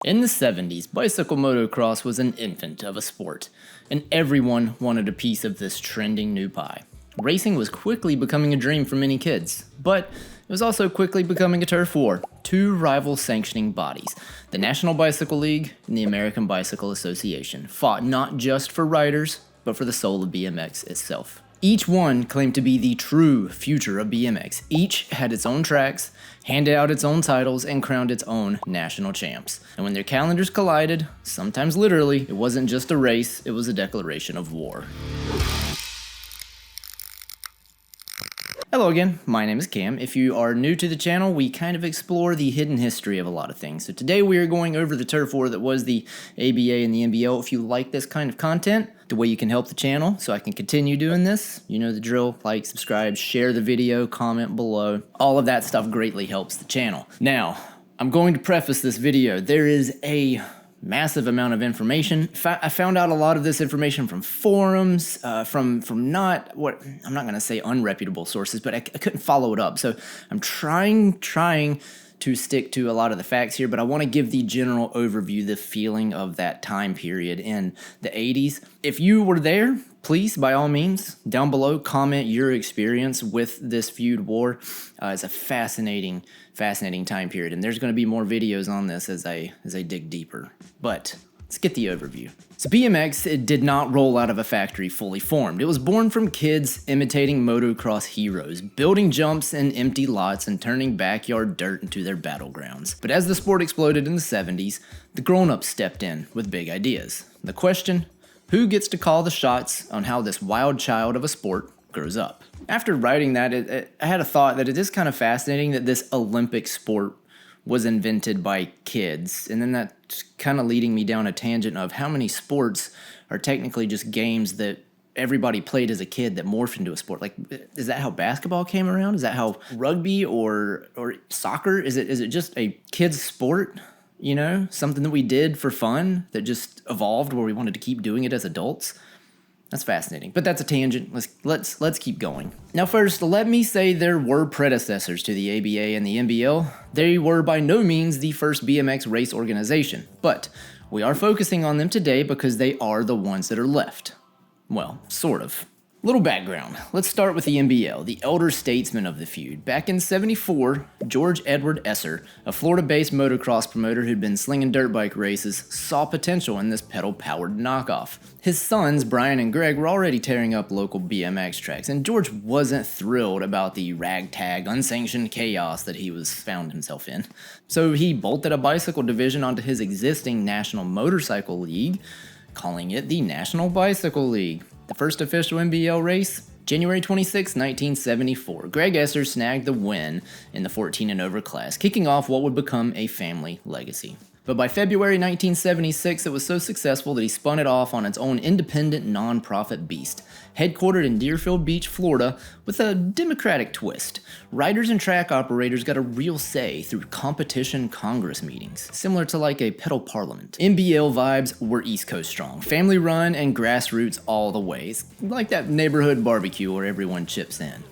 In the 70s, bicycle motocross was an infant of a sport, and everyone wanted a piece of this trending new pie. Racing was quickly becoming a dream for many kids, but it was also quickly becoming a turf war. Two rival sanctioning bodies, the National Bicycle League and the American Bicycle Association, fought not just for riders, but for the soul of BMX itself. Each one claimed to be the true future of BMX. Each had its own tracks, handed out its own titles, and crowned its own national champs. And when their calendars collided, sometimes literally, it wasn't just a race, it was a declaration of war. Hello again, my name is Cam. If you are new to the channel, we kind of explore the hidden history of a lot of things. So today we are going over the turf war that was the ABA and the NBL. If you like this kind of content, the way you can help the channel so I can continue doing this, you know the drill, like, subscribe, share the video, comment below. All of that stuff greatly helps the channel. Now, I'm going to preface this video. There is a massive amount of information. I found out a lot of this information from forums, from not what I'm not going to say unreputable sources, but I couldn't follow it up. So I'm trying to stick to a lot of the facts here, but I want to give the general overview, the feeling of that time period in the 80s. If you were there, please, by all means, down below, comment your experience with this feud war. It's a fascinating time period, and there's going to be more videos on this as I dig deeper. But let's get the overview. So BMX, it did not roll out of a factory fully formed. It was born from kids imitating motocross heroes, building jumps in empty lots and turning backyard dirt into their battlegrounds. But as the sport exploded in the 70s, the grown-ups stepped in with big ideas. The question: who gets to call the shots on how this wild child of a sport grows up? After writing that, I had a thought that it is kind of fascinating that this Olympic sport was invented by kids, and then that's kind of leading me down a tangent of how many sports are technically just games that everybody played as a kid that morphed into a sport. Like, is that how basketball came around? Is that how rugby or soccer? Is it just a kid's sport? You know, something that we did for fun that just evolved where we wanted to keep doing it as adults? That's fascinating, but that's a tangent. Let's keep going. Now first, let me say there were predecessors to the ABA and the NBL. They were by no means the first BMX race organization, but we are focusing on them today because they are the ones that are left. Well, sort of. Little background. Let's start with the NBL, the elder statesman of the feud. Back in '74, George Edward Esser, a Florida-based motocross promoter who'd been slinging dirt bike races, saw potential in this pedal-powered knockoff. His sons, Brian and Greg, were already tearing up local BMX tracks, and George wasn't thrilled about the ragtag, unsanctioned chaos that he was found himself in. So he bolted a bicycle division onto his existing National Motorcycle League, calling it the National Bicycle League. The first official NBL race, January 26, 1974. Greg Esser snagged the win in the 14 and over class, kicking off what would become a family legacy. But by February 1976, it was so successful that he spun it off on its own independent non-profit beast, headquartered in Deerfield Beach, Florida, with a democratic twist. Riders and track operators got a real say through competition Congress meetings, similar to like a pedal parliament. NBL vibes were East Coast strong, family run and grassroots all the way, like that neighborhood barbecue where everyone chips in.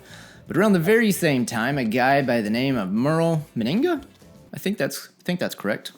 But around the very same time, a guy by the name of Merle Meninga, I think that's correct.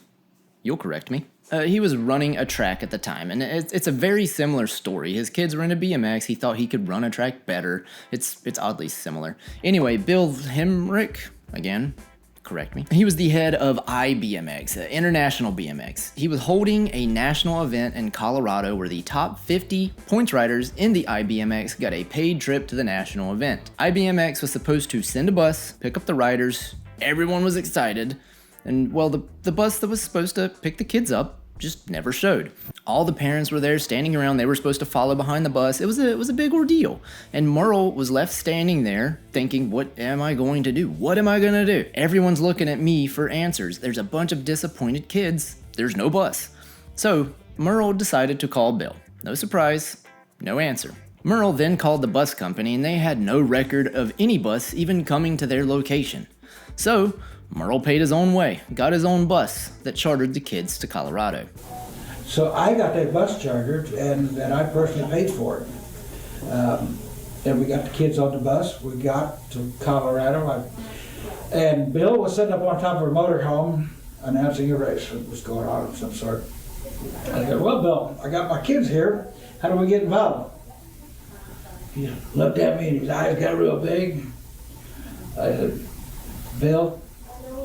You'll correct me. He was running a track at the time, and it's a very similar story. His kids were into BMX. He thought he could run a track better. It's oddly similar. Anyway, Bill Hemrick, again, correct me. He was the head of IBMX, International BMX. He was holding a national event in Colorado where the top 50 points riders in the IBMX got a paid trip to the national event. IBMX was supposed to send a bus, pick up the riders. Everyone was excited. And, well, the bus that was supposed to pick the kids up just never showed. All the parents were there standing around. They were supposed to follow behind the bus. It was a big ordeal. And Merle was left standing there thinking, what am I going to do? What am I going to do? Everyone's looking at me for answers. There's a bunch of disappointed kids. There's no bus. So Merle decided to call Bill. No surprise, no answer. Merle then called the bus company, and they had no record of any bus even coming to their location. So Merle paid his own way, got his own bus that chartered the kids to Colorado. So I got that bus chartered, and I personally paid for it. And we got the kids on the bus. We got to Colorado, and Bill was sitting up on top of a motorhome, announcing a race that was going on of some sort. I said, well, Bill, I got my kids here. How do we get involved? He looked at me and his eyes got real big. I said, Bill,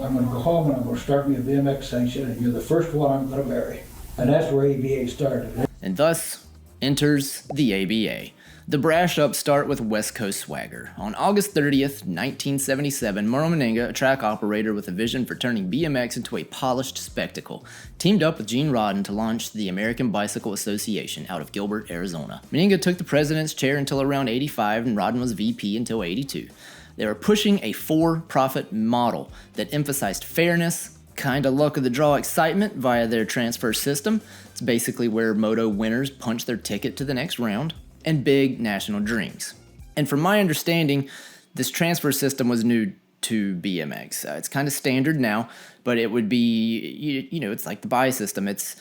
I'm going to go home and I'm going to start me a BMX sanction, and you're the first one I'm going to marry. And that's where ABA started. And thus enters the ABA. The brash upstart with West Coast swagger. On August 30th, 1977, Merle Meninga, a track operator with a vision for turning BMX into a polished spectacle, teamed up with Gene Rodden to launch the American Bicycle Association out of Gilbert, Arizona. Meninga took the president's chair until around 85, and Rodden was VP until 82. They were pushing a for-profit model that emphasized fairness, kinda luck of the draw excitement via their transfer system. It's basically where moto winners punch their ticket to the next round, and big national drinks. And from my understanding, this transfer system was new to BMX. It's kind of standard now, but it would be, it's like the buy system. It's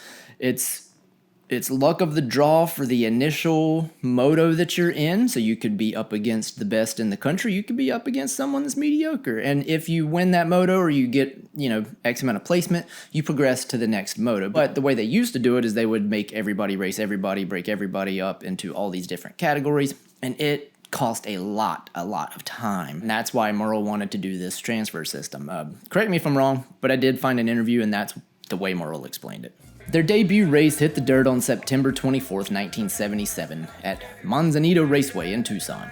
luck of the draw for the initial moto that you're in, so you could be up against the best in the country. You could be up against someone that's mediocre. And if you win that moto or you get, X amount of placement, you progress to the next moto. But the way they used to do it is they would make everybody race everybody, break everybody up into all these different categories, and it cost a lot of time. And that's why Merle wanted to do this transfer system. Correct me if I'm wrong, but I did find an interview, and that's the way Merle explained it. Their debut race hit the dirt on September 24th, 1977 at Manzanito Raceway in Tucson.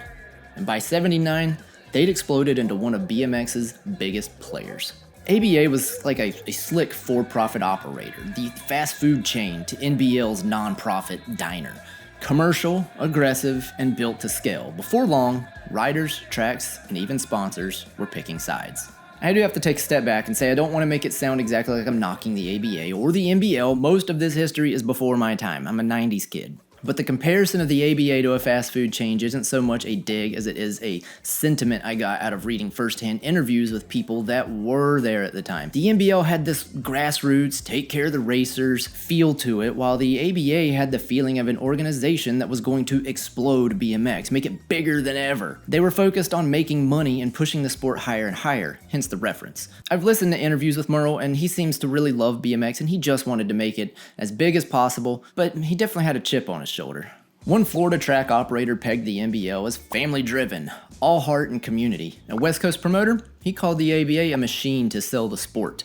And by 79, they'd exploded into one of BMX's biggest players. ABA was like a slick for-profit operator, the fast food chain to NBL's non-profit diner. Commercial, aggressive, and built to scale. Before long, riders, tracks, and even sponsors were picking sides. I do have to take a step back and say I don't want to make it sound exactly like I'm knocking the ABA or the NBL. Most of this history is before my time. I'm a 90s kid. But the comparison of the ABA to a fast food chain isn't so much a dig as it is a sentiment I got out of reading firsthand interviews with people that were there at the time. The NBL had this grassroots, take care of the racers feel to it, while the ABA had the feeling of an organization that was going to explode BMX, make it bigger than ever. They were focused on making money and pushing the sport higher and higher, hence the reference. I've listened to interviews with Merle, and he seems to really love BMX, and he just wanted to make it as big as possible, but he definitely had a chip on his shoulder. One Florida track operator pegged the NBL as family-driven, all heart and community. A West Coast promoter, he called the ABA a machine to sell the sport.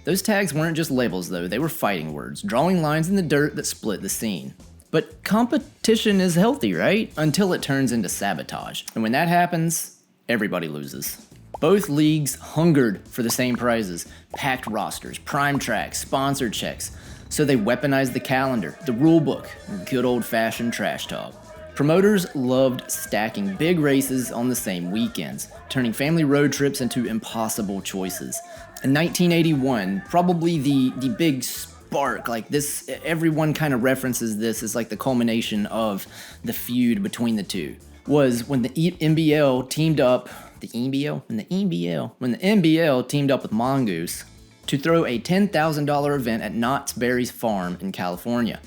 Those tags weren't just labels though, they were fighting words, drawing lines in the dirt that split the scene. But competition is healthy, right? Until it turns into sabotage. And when that happens, everybody loses. Both leagues hungered for the same prizes, packed rosters, prime tracks, sponsored checks. So they weaponized the calendar, the rule book, and good old-fashioned trash talk. Promoters loved stacking big races on the same weekends, turning family road trips into impossible choices. In 1981, probably the big spark, like this, everyone kind of references this as like the culmination of the feud between the two, was when the NBL teamed up, when the NBL teamed up with Mongoose to throw a $10,000 event at Knott's Berry's farm in California.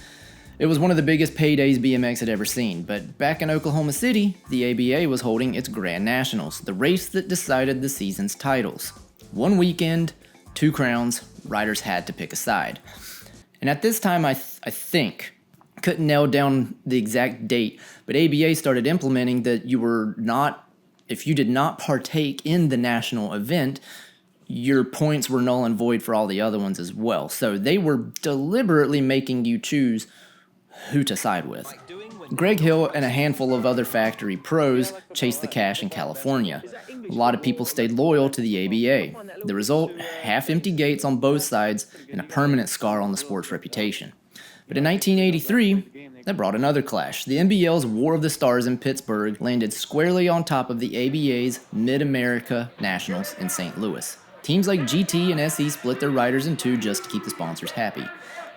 It was one of the biggest paydays BMX had ever seen, but back in Oklahoma City, the ABA was holding its Grand Nationals, the race that decided the season's titles. One weekend, 2 crowns, riders had to pick a side. And at this time, I think, couldn't nail down the exact date, but ABA started implementing that if you did not partake in the national event, your points were null and void for all the other ones as well. So they were deliberately making you choose who to side with. Greg Hill and a handful of other factory pros chased the cash in California. A lot of people stayed loyal to the ABA. The result, half-empty gates on both sides and a permanent scar on the sport's reputation. But in 1983, that brought another clash. The NBL's War of the Stars in Pittsburgh landed squarely on top of the ABA's Mid-America Nationals in St. Louis. Teams like GT and SE split their riders in two just to keep the sponsors happy.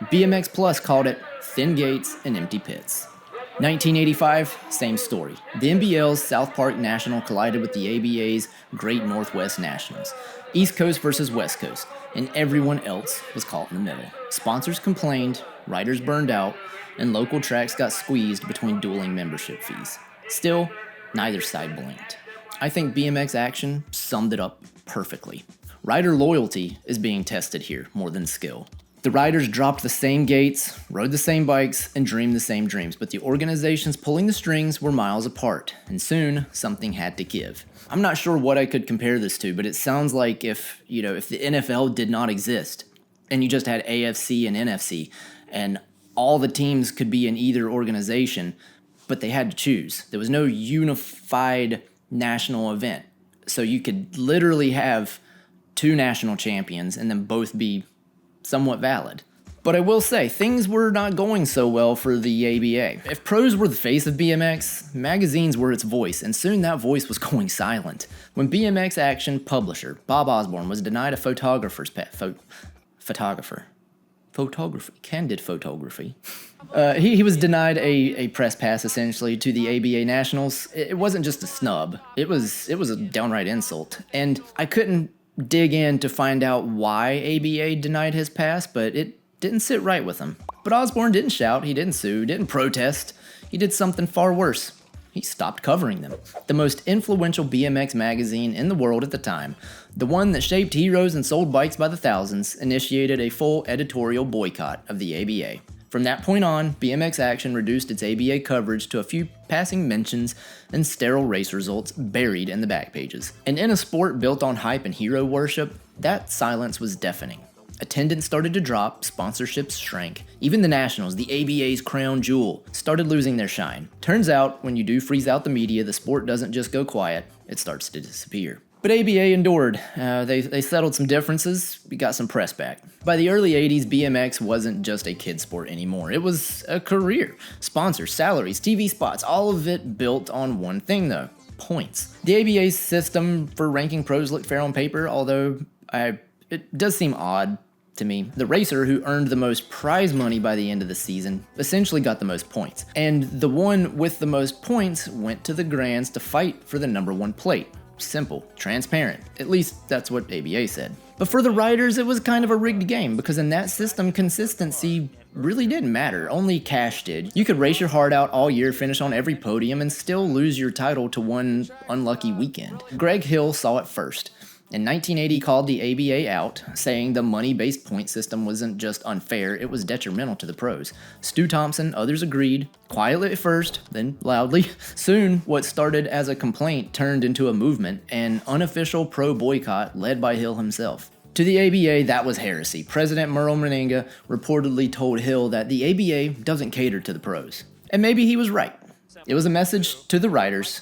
BMX Plus called it thin gates and empty pits. 1985, same story. The NBL's South Park National collided with the ABA's Great Northwest Nationals. East Coast versus West Coast, and everyone else was caught in the middle. Sponsors complained, riders burned out, and local tracks got squeezed between dueling membership fees. Still, neither side blinked. I think BMX Action summed it up perfectly. Rider loyalty is being tested here more than skill. The riders dropped the same gates, rode the same bikes, and dreamed the same dreams, but the organizations pulling the strings were miles apart, and soon something had to give. I'm not sure what I could compare this to, but it sounds like if the NFL did not exist, and you just had AFC and NFC, and all the teams could be in either organization, but they had to choose. There was no unified national event, so you could literally have two national champions and then both be somewhat valid. But I will say, things were not going so well for the ABA. If pros were the face of BMX, magazines were its voice, and soon that voice was going silent. When BMX Action publisher Bob Osborne was denied a photographer's candid photography. He was denied a press pass, essentially, to the ABA Nationals. It wasn't just a snub. It was a downright insult. And I couldn't dig in to find out why ABA denied his pass, but it didn't sit right with him. But Osborne didn't shout, he didn't sue, didn't protest. He did something far worse. He stopped covering them. The most influential BMX magazine in the world at the time, the one that shaped heroes and sold bikes by the thousands, initiated a full editorial boycott of the ABA. From that point on, BMX Action reduced its ABA coverage to a few passing mentions and sterile race results buried in the back pages. And in a sport built on hype and hero worship, that silence was deafening. Attendance started to drop, sponsorships shrank. Even the Nationals, the ABA's crown jewel, started losing their shine. Turns out, when you do freeze out the media, the sport doesn't just go quiet, it starts to disappear. But ABA endured. They settled some differences, we got some press back. By the early 80s, BMX wasn't just a kid sport anymore. It was a career. Sponsors, salaries, TV spots, all of it built on one thing though, points. The ABA's system for ranking pros looked fair on paper, although it does seem odd to me. The racer who earned the most prize money by the end of the season essentially got the most points. And the one with the most points went to the Grands to fight for the #1 plate. Simple, transparent. At least that's what ABA said. But for the riders, it was kind of a rigged game, because in that system, consistency really didn't matter. Only cash did. You could race your heart out all year, finish on every podium, and still lose your title to one unlucky weekend. Greg Hill saw it first. In 1980, called the ABA out, saying the money-based point system wasn't just unfair, it was detrimental to the pros. Stu Thompson, others agreed, quietly at first, then loudly. Soon, what started as a complaint turned into a movement, an unofficial pro boycott led by Hill himself. To the ABA, that was heresy. President Merle Meninga reportedly told Hill that the ABA doesn't cater to the pros. And maybe he was right. It was a message to the riders,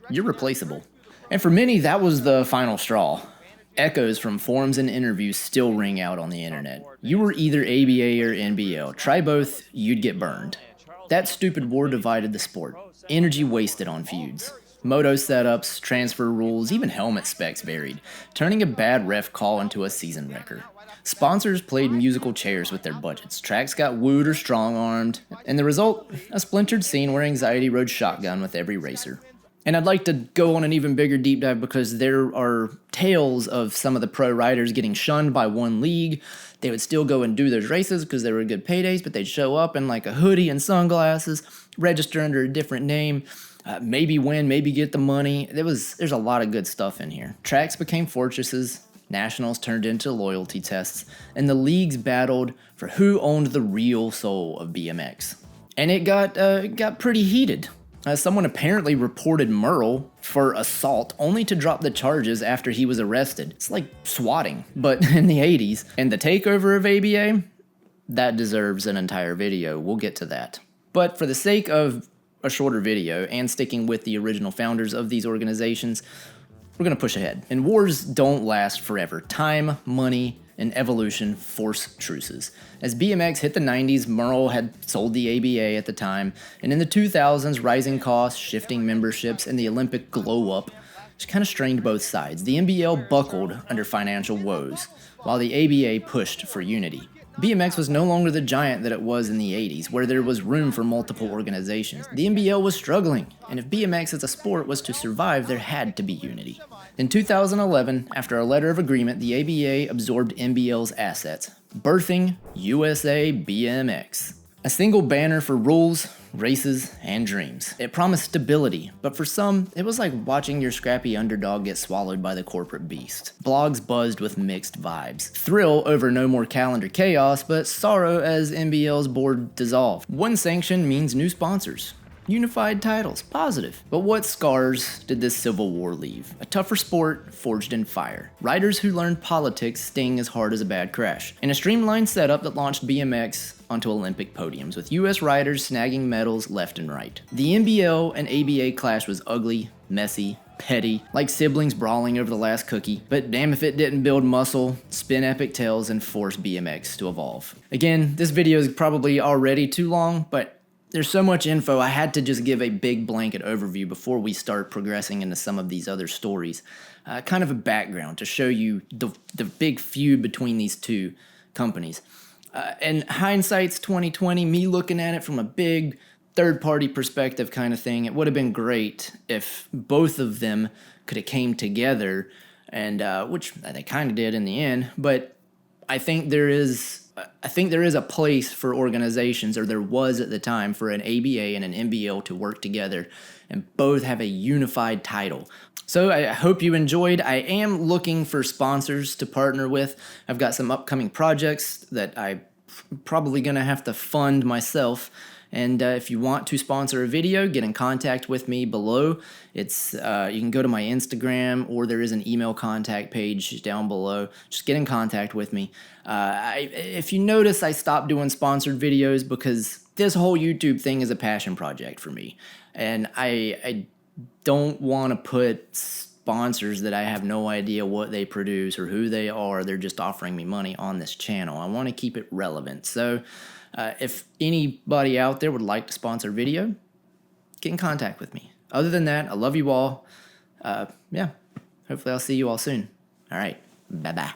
you're replaceable. And for many, that was the final straw. Echoes from forums and interviews still ring out on the internet. You were either ABA or NBL. Try both, you'd get burned. That stupid war divided the sport. Energy wasted on feuds. Moto setups, transfer rules, even helmet specs varied, turning a bad ref call into a season wrecker. Sponsors played musical chairs with their budgets. Tracks got wooed or strong-armed, and the result, a splintered scene where anxiety rode shotgun with every racer. And I'd like to go on an even bigger deep dive, because there are tales of some of the pro riders getting shunned by one league. They would still go and do those races because they were good paydays, but they'd show up in like a hoodie and sunglasses, register under a different name, maybe win, maybe get the money. There's a lot of good stuff in here. Tracks became fortresses, nationals turned into loyalty tests, and the leagues battled for who owned the real soul of BMX. And it got pretty heated. Someone apparently reported Merle for assault, only to drop the charges after he was arrested. It's like swatting, but in the 80s. And the takeover of ABA? That deserves an entire video. We'll get to that. But for the sake of a shorter video and sticking with the original founders of these organizations, we're going to push ahead. And wars don't last forever. Time, money, and evolution force truces. As BMX hit the 90s, Merle had sold the ABA at the time, and in the 2000s, rising costs, shifting memberships, and the Olympic glow-up just kind of strained both sides. The NBL buckled under financial woes, while the ABA pushed for unity. BMX was no longer the giant that it was in the 80s, where there was room for multiple organizations. The NBL was struggling, and if BMX as a sport was to survive, there had to be unity. In 2011, after a letter of agreement, the ABA absorbed NBL's assets, birthing USA BMX. A single banner for rules, races, and dreams. It promised stability, but for some, it was like watching your scrappy underdog get swallowed by the corporate beast. Blogs buzzed with mixed vibes. Thrill over no more calendar chaos, but sorrow as NBL's board dissolved. One sanction means new sponsors. Unified titles, positive. But what scars did this civil war leave? A tougher sport forged in fire. Riders who learned politics sting as hard as a bad crash. And a streamlined setup that launched BMX onto Olympic podiums, with US riders snagging medals left and right. The NBL and ABA clash was ugly, messy, petty, like siblings brawling over the last cookie, but damn if it didn't build muscle, spin epic tales, and force BMX to evolve. Again, this video is probably already too long, but there's so much info, I had to just give a big blanket overview before we start progressing into some of these other stories. Kind of a background to show you the big feud between these two companies. And hindsight's 2020, me looking at it from a big third-party perspective kind of thing, it would have been great if both of them could have came together, and which they kind of did in the end, but I think there is a place for organizations, or there was at the time, for an ABA and an NBL to work together and both have a unified title. So I hope you enjoyed. I am looking for sponsors to partner with. I've got some upcoming projects that I'm probably going to have to fund myself. And if you want to sponsor a video, get in contact with me below. It's you can go to my Instagram, or there is an email contact page down below. Just get in contact with me. If you notice, I stopped doing sponsored videos because this whole YouTube thing is a passion project for me. And I don't want to put sponsors that I have no idea what they produce or who they are. They're just offering me money on this channel. I want to keep it relevant. So if anybody out there would like to sponsor a video, get in contact with me. Other than that, I love you all. Yeah, hopefully I'll see you all soon. All right, bye-bye.